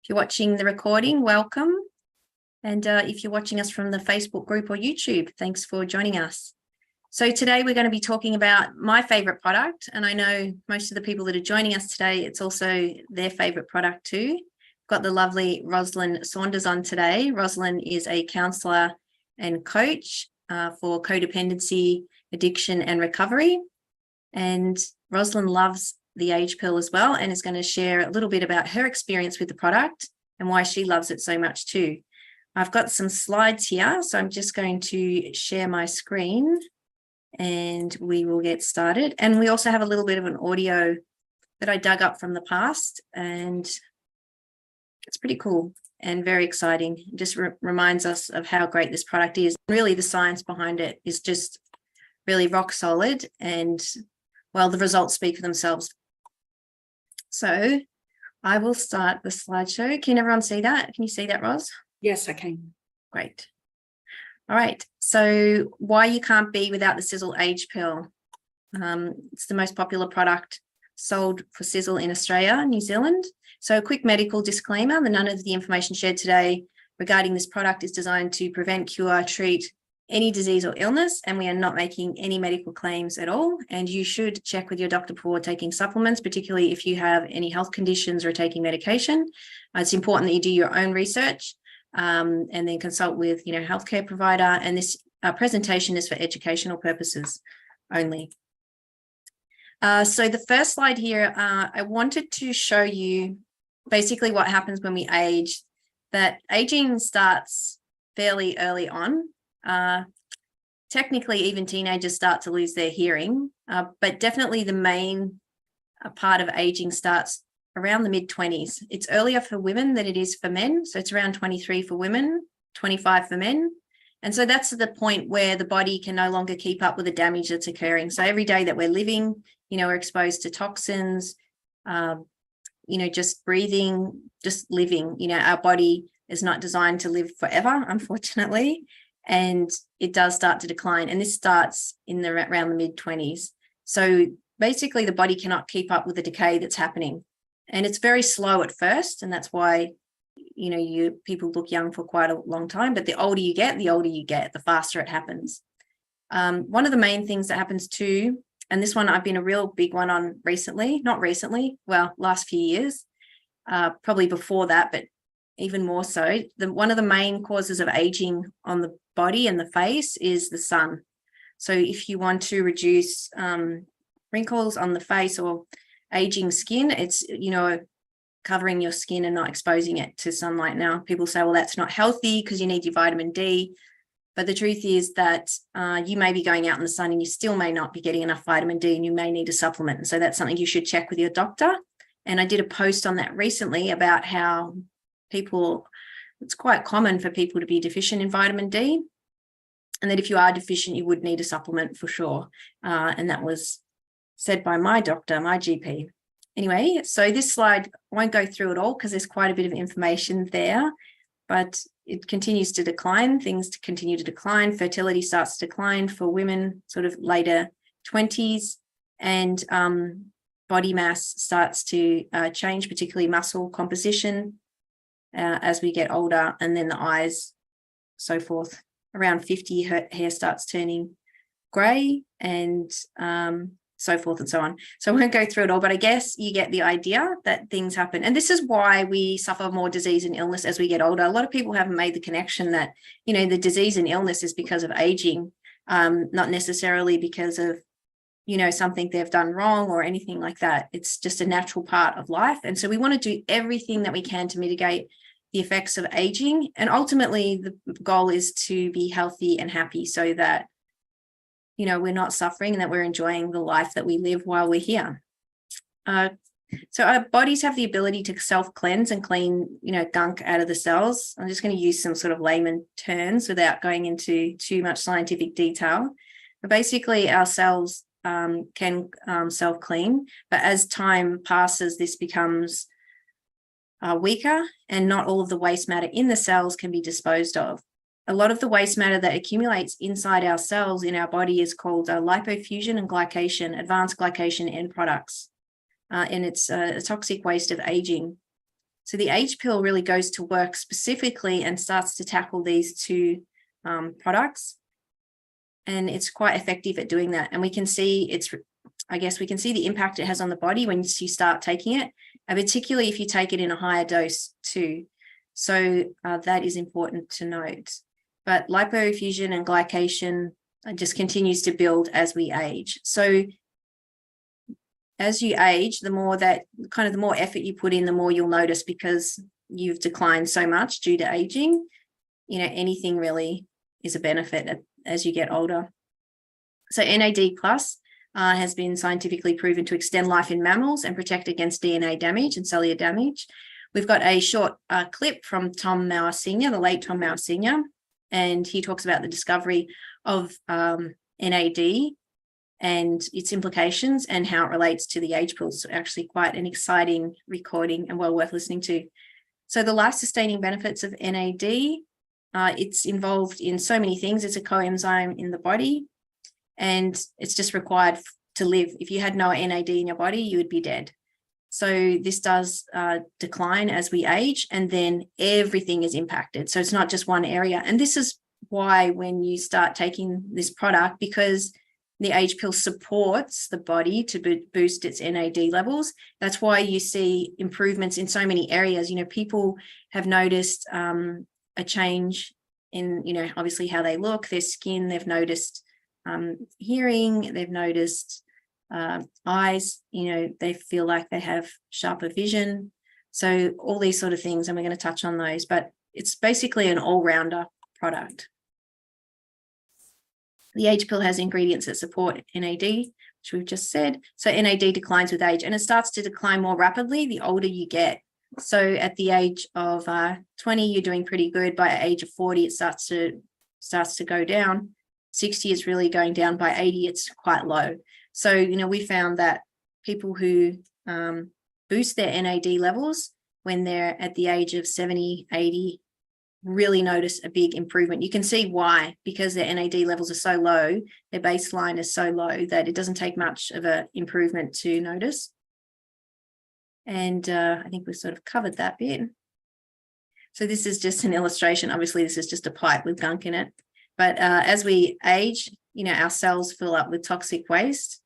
If you're watching the recording, welcome. And if you're watching us from the Facebook group or YouTube, thanks for joining us. So today we're going to be talking about my favorite product. And I know most of the people that are joining us today, it's also their favorite product too. Got the lovely Roslyn Saunders on today. Roslyn is a counsellor and coach for codependency, addiction and recovery. And Roslyn loves the AGE Pill as well and is going to share a little bit about her experience with the product and why she loves it so much too. I've got some slides here, so I'm just going to share my screen and we will get started. And we also have a little bit of an audio that I dug up from the past, and it's pretty cool and very exciting. It just reminds us of how great this product is. Really, the science behind it is just really rock solid, and well, the results speak for themselves. So I will start the slideshow. Can everyone see that? Can you see that, Ros? Yes, I can. Great. All right. So why you can't be without the Sisel AGE Pill. It's the most popular product sold for Sisel in Australia, New Zealand. So a quick medical disclaimer that none of the information shared today regarding this product is designed to prevent, cure, treat any disease or illness, and we are not making any medical claims at all. And you should check with your doctor before taking supplements, particularly if you have any health conditions or taking medication. It's important that you do your own research and then consult with, healthcare provider. And this presentation is for educational purposes only. So the first slide here, I wanted to show you basically what happens when we age. That aging starts fairly early on. Technically, even teenagers start to lose their hearing, but definitely the main part of aging starts around the mid-20s. It's earlier for women than it is for men. So it's around 23 for women, 25 for men. And so that's the point where the body can no longer keep up with the damage that's occurring. So every day that we're living, we're exposed to toxins, just breathing, just living. Our body is not designed to live forever, unfortunately, and it does start to decline. And this starts around the mid-20s. So basically the body cannot keep up with the decay that's happening. And it's very slow at first, and that's why, people look young for quite a long time. But the older you get, the faster it happens. One of the main things that happens too, and this one I've been a real big one on recently, last few years, probably before that, but even more so, one of the main causes of aging on the body and the face is the sun. So if you want to reduce wrinkles on the face or aging skin, it's, covering your skin and not exposing it to sunlight. Now, people say, well, that's not healthy because you need your vitamin D. But the truth is that you may be going out in the sun and you still may not be getting enough vitamin D and you may need a supplement. And so that's something you should check with your doctor. And I did a post on that recently about how it's quite common for people to be deficient in vitamin D. And that if you are deficient, you would need a supplement for sure. And that was said by my doctor, my GP. Anyway, so this slide, I won't go through it all because there's quite a bit of information there, but it continues to decline. Things continue to decline. Fertility starts to decline for women, sort of later 20s, and body mass starts to change, particularly muscle composition as we get older, and then the eyes, so forth. Around 50, hair starts turning grey, and so forth and so on. So I won't go through it all, but I guess you get the idea that things happen. And this is why we suffer more disease and illness as we get older. A lot of people haven't made the connection that, the disease and illness is because of aging, not necessarily because of, something they've done wrong or anything like that. It's just a natural part of life. And so we want to do everything that we can to mitigate the effects of aging. And ultimately, the goal is to be healthy and happy so that we're not suffering and that we're enjoying the life that we live while we're here. So our bodies have the ability to self-cleanse and clean, gunk out of the cells. I'm just going to use some sort of layman terms without going into too much scientific detail. But basically, our cells can self-clean. But as time passes, this becomes weaker, and not all of the waste matter in the cells can be disposed of. A lot of the waste matter that accumulates inside our cells in our body is called lipofuscin and glycation, advanced glycation end products. And it's a toxic waste of aging. So the AGE pill really goes to work specifically and starts to tackle these two products. And it's quite effective at doing that. And we can see we can see the impact it has on the body when you start taking it, and particularly if you take it in a higher dose too. So that is important to note. But lipofusion and glycation just continues to build as we age. So as you age, the more effort you put in, the more you'll notice, because you've declined so much due to aging. Anything really is a benefit as you get older. So NAD plus has been scientifically proven to extend life in mammals and protect against DNA damage and cellular damage. We've got a short clip from Tom Mauer Sr., the late Tom Mauer Sr., and he talks about the discovery of NAD and its implications and how it relates to the AGE pills. So actually quite an exciting recording and well worth listening to. So the life-sustaining benefits of NAD, it's involved in so many things. It's a coenzyme in the body, and it's just required to live. If you had no NAD in your body, you would be dead. So this does decline as we age, and then everything is impacted. So it's not just one area. And this is why when you start taking this product, because the AGE pill supports the body to boost its NAD levels, that's why you see improvements in so many areas. People have noticed a change in, obviously how they look, their skin, they've noticed hearing, they've noticed eyes, they feel like they have sharper vision. So all these sort of things, and we're going to touch on those, but it's basically an all-rounder product. The AGE pill has ingredients that support NAD, which we've just said. So NAD declines with age, and it starts to decline more rapidly the older you get. So at the age of 20, you're doing pretty good. By the age of 40, it starts to go down. 60 is really going down. By 80, it's quite low. So, we found that people who boost their NAD levels when they're at the age of 70, 80, really notice a big improvement. You can see why, because their NAD levels are so low, their baseline is so low that it doesn't take much of an improvement to notice. And I think we've sort of covered that bit. So this is just an illustration. Obviously, this is just a pipe with gunk in it. But as we age, our cells fill up with toxic waste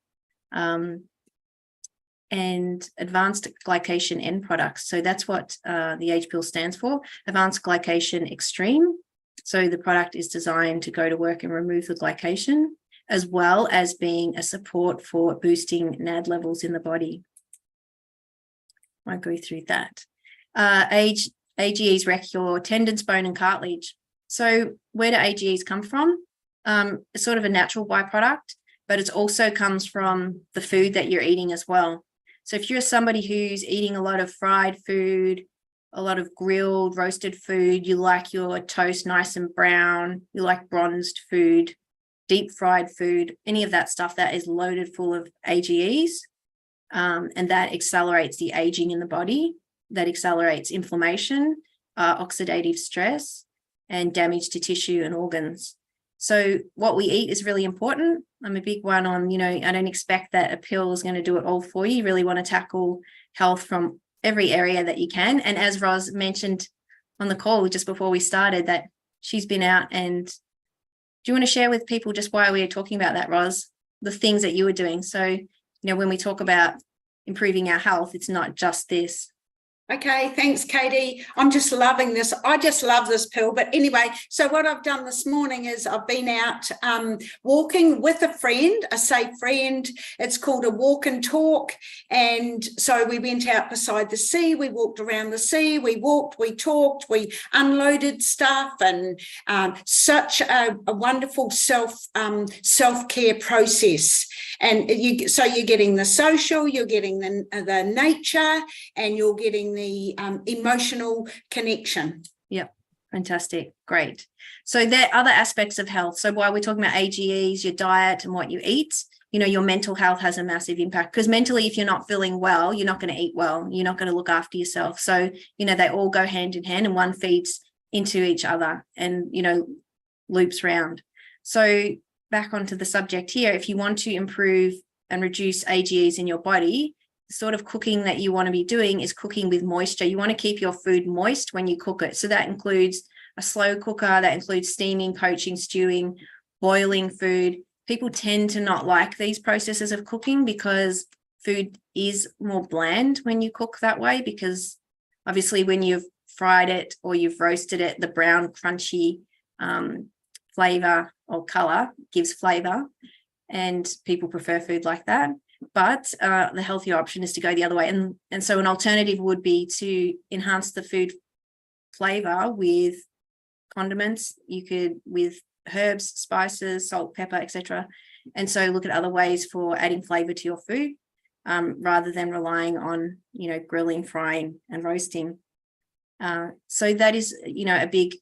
and advanced glycation end products. So that's what the AGE pill stands for, advanced glycation extreme. So the product is designed to go to work and remove the glycation, as well as being a support for boosting NAD levels in the body. I'll go through that. AGEs wreck your tendons, bone, and cartilage. So where do AGEs come from? It's sort of a natural byproduct, but it also comes from the food that you're eating as well. So if you're somebody who's eating a lot of fried food, a lot of grilled, roasted food, you like your toast nice and brown, you like bronzed food, deep fried food, any of that stuff that is loaded full of AGEs, and that accelerates the aging in the body, that accelerates inflammation, oxidative stress, and damage to tissue and organs. So what we eat is really important. I'm a big one on, I don't expect that a pill is going to do it all for you. You really want to tackle health from every area that you can. And as Ros mentioned on the call just before we started, that she's been out, and do you want to share with people just why we are talking about that, Ros, the things that you were doing? So, when we talk about improving our health, it's not just this. Okay, thanks, Katie. I'm just loving this. I just love this pill. But anyway, so what I've done this morning is I've been out walking with a friend, a safe friend. It's called a walk and talk. And so we went out beside the sea. We walked around the sea. We walked, we talked, we unloaded stuff, and such a wonderful self-care process. And so you're getting the social, you're getting the nature, and you're getting the emotional connection. Yep. Fantastic. Great. So there are other aspects of health. So while we're talking about AGEs, your diet and what you eat, your mental health has a massive impact, because mentally, if you're not feeling well, you're not going to eat well. You're not going to look after yourself. So, they all go hand in hand, and one feeds into each other and, loops round. So back onto the subject here, if you want to improve and reduce AGEs in your body, sort of cooking that you want to be doing is cooking with moisture. You want to keep your food moist when you cook it. So that includes a slow cooker, that includes steaming, poaching, stewing, boiling food. People tend to not like these processes of cooking because food is more bland when you cook that way, because obviously when you've fried it or you've roasted it, the brown crunchy flavor or color gives flavor, and people prefer food like that. But the healthier option is to go the other way. And so an alternative would be to enhance the food flavor with condiments. You could, with herbs, spices, salt, pepper, etc. And so look at other ways for adding flavor to your food, rather than relying on, grilling, frying and roasting. So that is, a big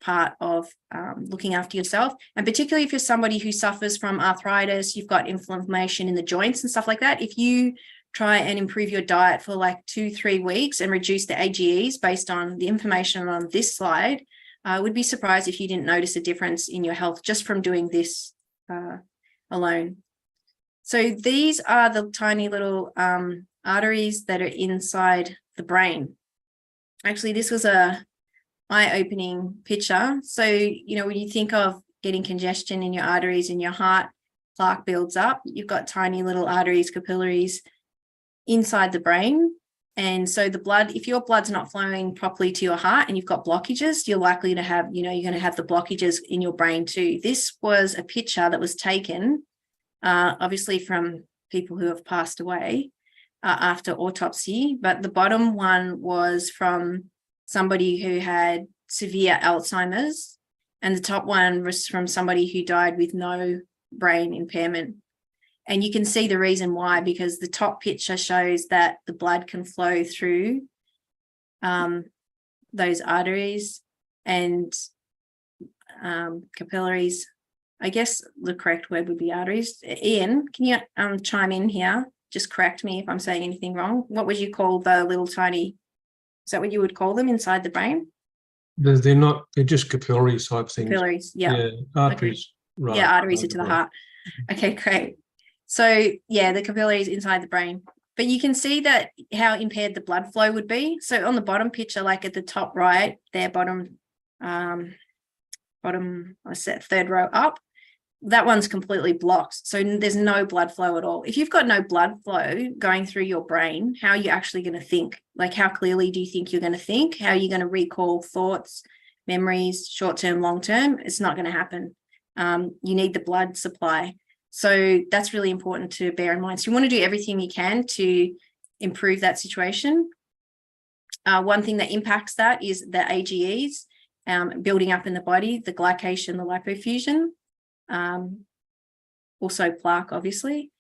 part of looking after yourself. And particularly if you're somebody who suffers from arthritis, you've got inflammation in the joints and stuff like that, if you try and improve your diet for like 2-3 weeks and reduce the AGEs based on the information on this slide, I would be surprised if you didn't notice a difference in your health just from doing this alone. So these are the tiny little arteries that are inside the brain. Actually, this was a eye-opening picture. So, when you think of getting congestion in your arteries in your heart, plaque builds up, you've got tiny little arteries, capillaries inside the brain. And so the blood, if your blood's not flowing properly to your heart and you've got blockages, you're likely to have, you're going to have the blockages in your brain too. This was a picture that was taken, obviously from people who have passed away after autopsy, but the bottom one was from somebody who had severe Alzheimer's, and the top one was from somebody who died with no brain impairment. And you can see the reason why, because the top picture shows that the blood can flow through those arteries and capillaries. I guess the correct word would be arteries. Ian, can you chime in here? Just correct me if I'm saying anything wrong. What would you call the little tiny, is that what you would call them inside the brain? They're not, they're just capillary type things. Capillaries, yeah. Arteries. Okay. Right. Yeah, arteries into the heart. Okay, great. So yeah, the capillaries inside the brain. But you can see that how impaired the blood flow would be. So on the bottom picture, like at the top right, there, bottom, third row up, that one's completely blocked. So there's no blood flow at all. If you've got no blood flow going through your brain, how are you actually going to think? Like, how clearly do you think you're going to think? How are you going to recall thoughts, memories, short-term, long-term? It's not going to happen. You need the blood supply. So that's really important to bear in mind. So you want to do everything you can to improve that situation. One thing that impacts that is the AGEs building up in the body, the glycation, the lipofuscin, also plaque, obviously,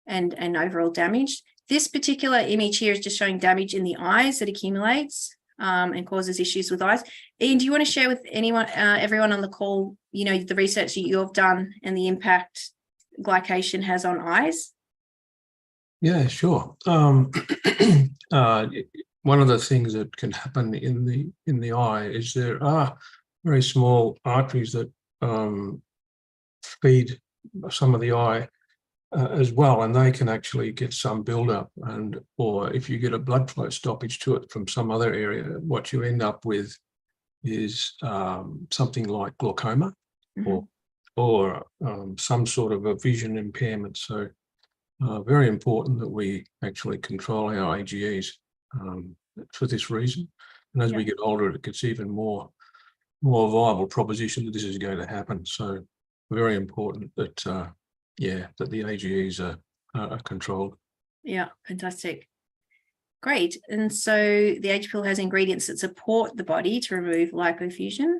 and overall damage. This particular image here is just showing damage in the eyes that accumulates and causes issues with eyes. Ian, do you want to share with everyone on the call, the research that you've done and the impact glycation has on eyes? Yeah, sure. One of the things that can happen in the eye is there are very small arteries that feed some of the eye as well, and they can actually get some buildup, or if you get a blood flow stoppage to it from some other area, what you end up with is something like glaucoma, or some sort of a vision impairment. So very important that we actually control our AGEs for this reason. And as we get older, it gets even more viable proposition that this is going to happen. So very important that that the AGEs are controlled. Yeah, fantastic. Great. And so the AGE pill has ingredients that support the body to remove lipofuscin.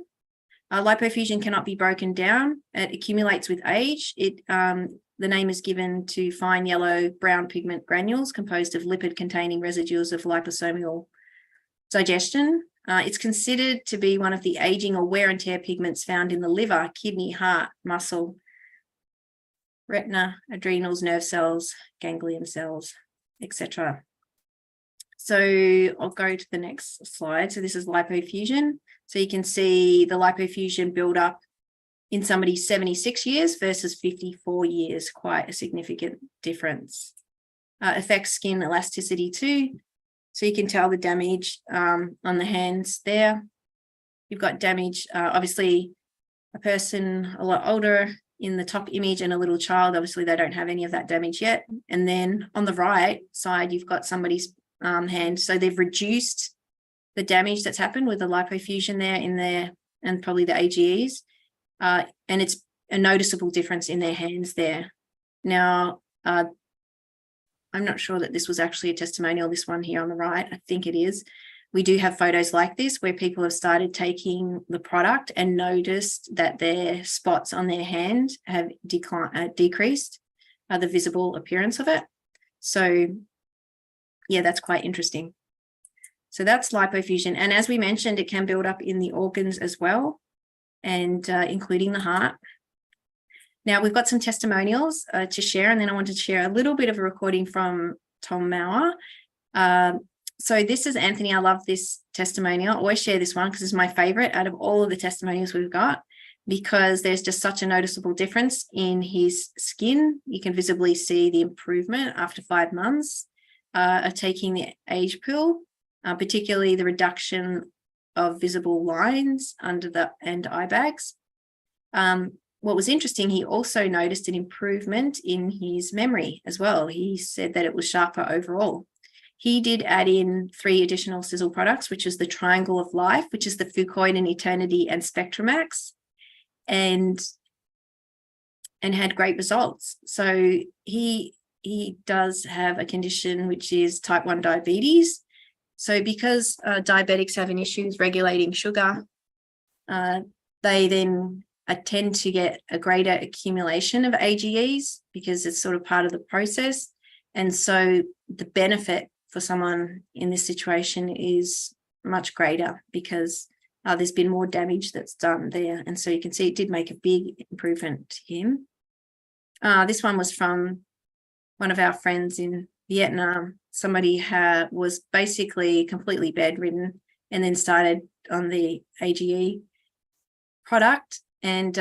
Lipofuscin cannot be broken down. It accumulates with age. The name is given to fine yellow-brown pigment granules composed of lipid-containing residuals of liposomal digestion. It's considered to be one of the aging or wear and tear pigments found in the liver, kidney, heart, muscle, retina, adrenals, nerve cells, ganglion cells, etc. So I'll go to the next slide. So this is lipofuscin. So you can see the lipofuscin build up in somebody 76 years versus 54 years, quite a significant difference. affects skin elasticity too. So you can tell the damage on the hands there. You've got damage, obviously a person a lot older in the top image and a little child, obviously they don't have any of that damage yet. And then on the right side, you've got somebody's hand. So they've reduced the damage that's happened with the lipofusion there in there and probably the AGEs. And it's a noticeable difference in their hands there. Now, I'm not sure that this was actually a testimonial, this one here on the right. I think it is. We do have photos like this where people have started taking the product and noticed that their spots on their hand have decreased, the visible appearance of it. So yeah, that's quite interesting. So that's lipofusion. And as we mentioned, it can build up in the organs as well, and including the heart. Now we've got some testimonials to share, and then I wanted to share a little bit of a recording from Tom Mauer. So this is Anthony. I love this testimonial. I always share this one because it's my favorite out of all of the testimonials we've got, because there's just such a noticeable difference in his skin. You can visibly see the improvement after 5 months of taking the AGE pill, particularly the reduction of visible lines under the eye bags. What was interesting, he also noticed an improvement in his memory as well. He said that it was sharper overall. He did add in 3 additional Sisel products, which is the Triangle of Life, which is the Fucoid and Eternity and Spectromax, and had great results. So he does have a condition which is type 1 diabetes. So because diabetics have an issue with regulating sugar, they then tend to get a greater accumulation of AGEs because it's sort of part of the process. And so the benefit for someone in this situation is much greater because there's been more damage that's done there. And so you can see it did make a big improvement to him. This one was from one of our friends in Vietnam. Somebody was basically completely bedridden and then started on the AGE product and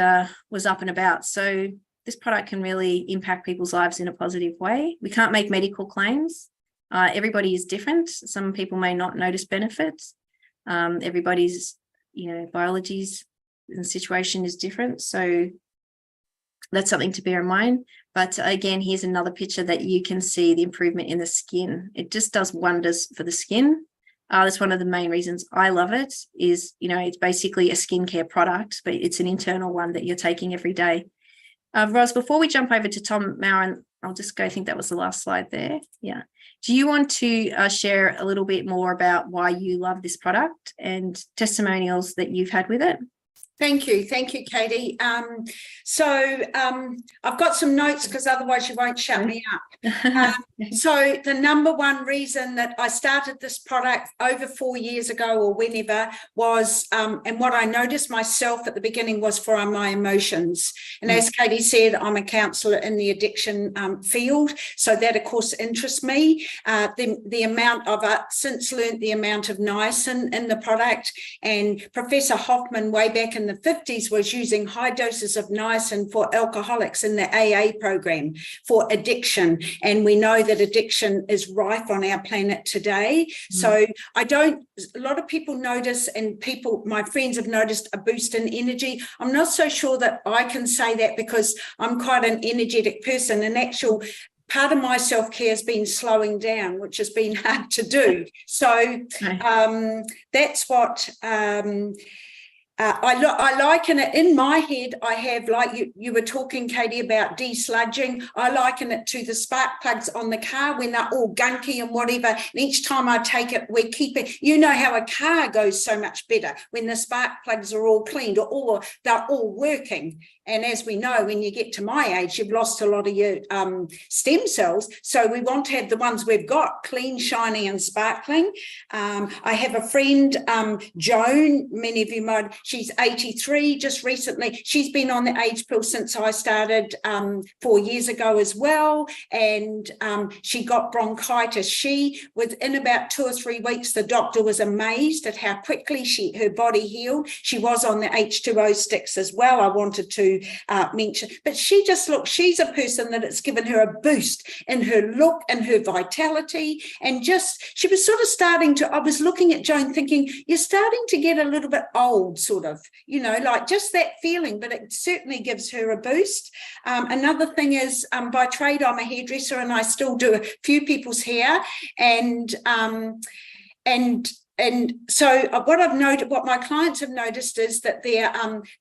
was up and about. So this product can really impact people's lives in a positive way. We can't make medical claims. Everybody is different. Some people may not notice benefits. Everybody's, biology's and situation is different. So that's something to bear in mind. But again, here's another picture that you can see the improvement in the skin. It just does wonders for the skin. That's one of the main reasons I love it is, it's basically a skincare product, but it's an internal one that you're taking every day. Ros, before we jump over to Tom Mauer, and I'll just go, I think that was the last slide there. Yeah. Do you want to share a little bit more about why you love this product and testimonials that you've had with it? Thank you, Katie. I've got some notes because otherwise you won't shut me up. So the number one reason that I started this product over 4 years ago or whenever was, and what I noticed myself at the beginning was for my emotions. And as Katie said, I'm a counsellor in the addiction field, so that of course interests me. The amount of since learned the amount of niacin in the product, and Professor Hoffman way back in the 50s was using high doses of niacin for alcoholics in the AA program for addiction, and we know that addiction is rife on our planet today. So a lot of people notice, and my friends have noticed a boost in energy. I'm not so sure that I can say that because I'm quite an energetic person. In actual part of my self-care has been slowing down, which has been hard to do. So that's what I liken it in my head. I have, like you were talking, Katie, about desludging. I liken it to the spark plugs on the car when they're all gunky and whatever. And each time I take it, we keep it. You know how a car goes so much better when the spark plugs are all cleaned or they're all working. And as we know, when you get to my age, you've lost a lot of your stem cells. So we want to have the ones we've got clean, shiny and sparkling. I have a friend, Joan, many of you might, She's 83, just recently. She's been on the age pill since I started 4 years ago as well. And she got bronchitis. She, within about 2 or 3 weeks, the doctor was amazed at how quickly her body healed. She was on the H2O sticks as well, I wanted to mention. But she just, look, she's a person that it's given her a boost in her look and her vitality. And just, she was sort of starting to, I was looking at Joan thinking, you're starting to get a little bit old, sort of, you know, like just that feeling, but it certainly gives her a boost. Another thing is, by trade, I'm a hairdresser and I still do a few people's hair. And so what I've noted, what my clients have noticed is that their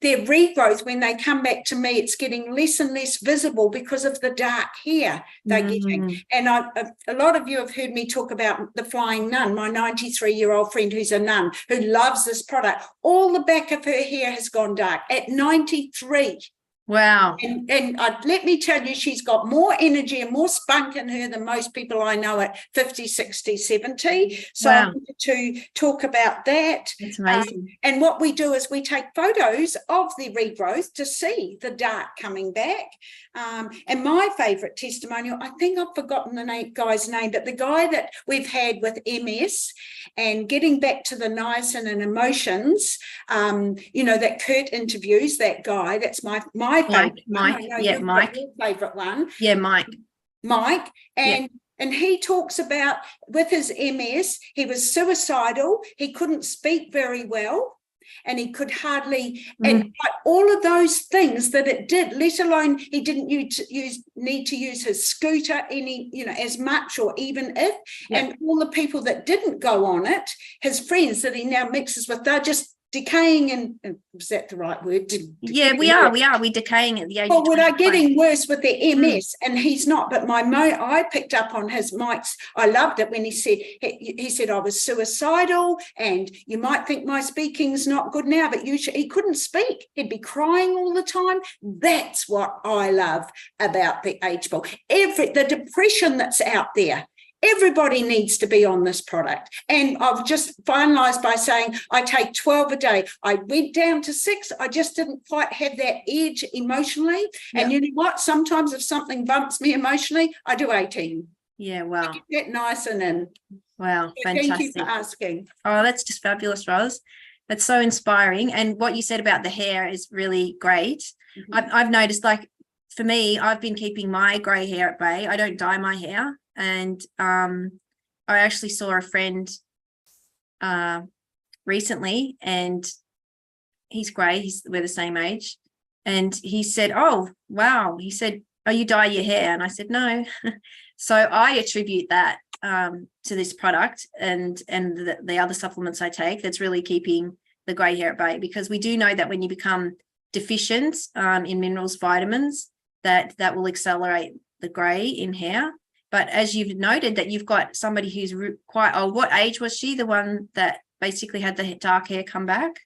regrowth, when they come back to me, it's getting less and less visible because of the dark hair they're getting. And a lot of you have heard me talk about the Flying Nun, my 93-year-old friend who's a nun, who loves this product. All the back of her hair has gone dark at 93. Wow. And let me tell you, she's got more energy and more spunk in her than most people I know at 50, 60, 70. So I wanted to talk about that. That's amazing. And what we do is we take photos of the regrowth to see the dark coming back. And my favourite testimonial, I think I've forgotten the guy's name, but the guy that we've had with MS and getting back to the niacin and emotions, you know, that Curt interviews, that guy, that's my favourite. Mike. Yeah, Mike. Your favourite one. Yeah, Mike. And he talks about with his MS, he was suicidal, he couldn't speak very well. And he could hardly, and all of those things that it did, let alone he didn't need to use his scooter any, you know, as much, or even if, and all the people that didn't go on it, his friends that he now mixes with, they're just decaying. And was that the right word? We're decaying at the age of 25. Well, they're getting worse with their MS, and he's not. But I picked up on his Mike's. I loved it when he said I was suicidal, and you might think my speaking's not good now, but he couldn't speak. He'd be crying all the time. That's what I love about the age pill. The depression that's out there. Everybody needs to be on this product. And I've just finalised by saying I take 12 a day. I went down to 6. I just didn't quite have that edge emotionally. Yeah. And you know what? Sometimes if something bumps me emotionally, I do 18. Yeah, wow. I get nice and in. Wow, fantastic. Thank you for asking. Oh, that's just fabulous, Ros. That's so inspiring. And what you said about the hair is really great. I've noticed, like, for me, I've been keeping my grey hair at bay. I don't dye my hair. And I actually saw a friend recently, and he's grey. We're the same age. And he said, oh, wow. He said, oh, you dye your hair? And I said, no. So I attribute that to this product and the other supplements I take that's really keeping the grey hair at bay, because we do know that when you become deficient in minerals, vitamins, that will accelerate the grey in hair. But as you've noted that you've got somebody who's quite old, what age was she, the one that basically had the dark hair come back?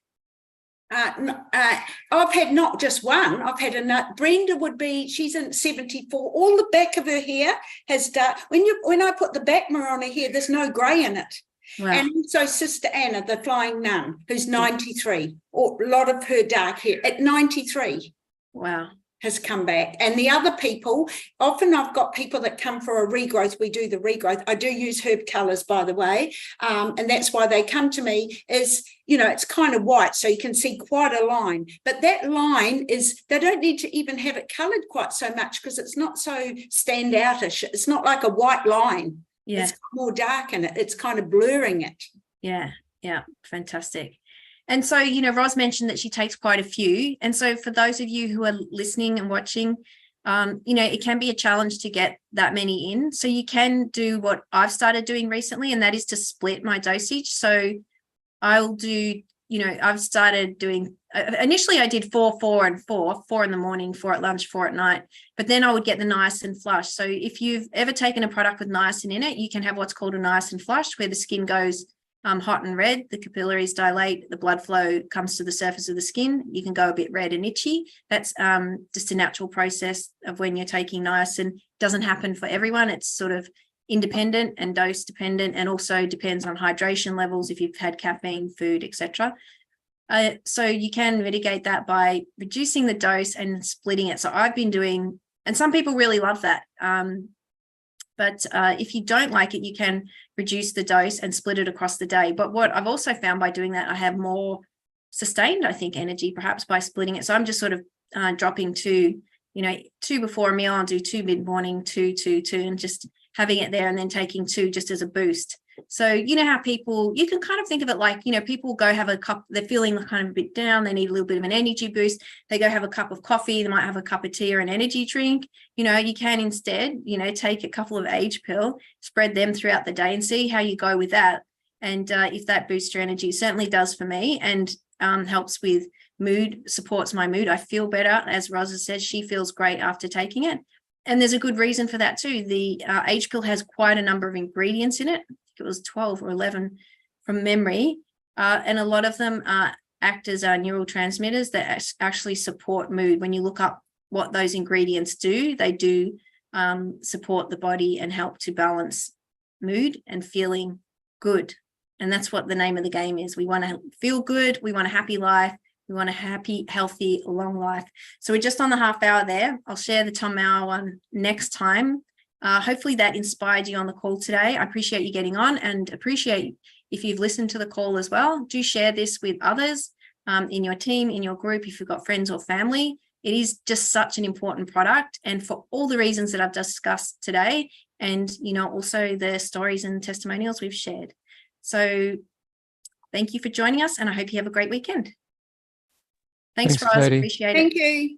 I've had not just one. I've had another. Brenda she's in 74. All the back of her hair has dark. When I put the back mirror on her hair, there's no grey in it. Wow. And also Sister Anna, the Flying Nun, who's 93, or a lot of her dark hair at 93. Wow. Has come back. And the other people, often I've got people that come for a regrowth. We do the regrowth. I do use herb colours, by the way, and that's why they come to me. Is, you know, it's kind of white, so you can see quite a line, but that line is, they don't need to even have it coloured quite so much, because it's not so standoutish. It's not like a white line. It's more dark in it. It's kind of blurring it. Yeah, fantastic. And so, you know, Ros mentioned that she takes quite a few. And so for those of you who are listening and watching, you know, it can be a challenge to get that many in. So you can do what I've started doing recently, and that is to split my dosage. So I'll do, you know, I've started doing, initially I did 4, 4 and 4 in the morning, 4 at lunch, 4 at night, but then I would get the niacin flush. So if you've ever taken a product with niacin in it, you can have what's called a niacin flush, where the skin goes hot and red, the capillaries dilate, the blood flow comes to the surface of the skin. You can go a bit red and itchy. That's just a natural process of when you're taking niacin. It doesn't happen for everyone. It's sort of independent and dose dependent, and also depends on hydration levels, if you've had caffeine, food, etc. So you can mitigate that by reducing the dose and splitting it. So I've been doing, and some people really love that. But if you don't like it, you can reduce the dose and split it across the day. But what I've also found by doing that, I have more sustained, I think, energy, perhaps by splitting it. So I'm just sort of dropping 2 before a meal. I'll do 2 mid-morning, 2, and just having it there, and then taking 2 just as a boost. So you know how people, you can kind of think of it like, people go have a cup, they're feeling kind of a bit down, they need a little bit of an energy boost, they go have a cup of coffee, they might have a cup of tea or an energy drink. You can instead, take a couple of AGE Pill, spread them throughout the day and see how you go with that. And if that boosts your energy, it certainly does for me, and helps with mood, supports my mood. I feel better. As Rosa says, she feels great after taking it. And there's a good reason for that too. The AGE Pill has quite a number of ingredients in it. I think it was 12 or 11 from memory. And a lot of them act as neurotransmitters that actually support mood. When you look up what those ingredients do, they do support the body and help to balance mood and feeling good. And that's what the name of the game is. We want to feel good. We want a happy life. We want a happy, healthy, long life. So we're just on the half hour there. I'll share the Tom Mauer one next time. Hopefully that inspired you on the call today. I appreciate you getting on, and appreciate if you've listened to the call as well. Do share this with others in your team, in your group, if you've got friends or family. It is just such an important product, and for all the reasons that I've discussed today, and also the stories and testimonials we've shared. So thank you for joining us, and I hope you have a great weekend. Thanks, Roz. Katie. Appreciate it. Thank you.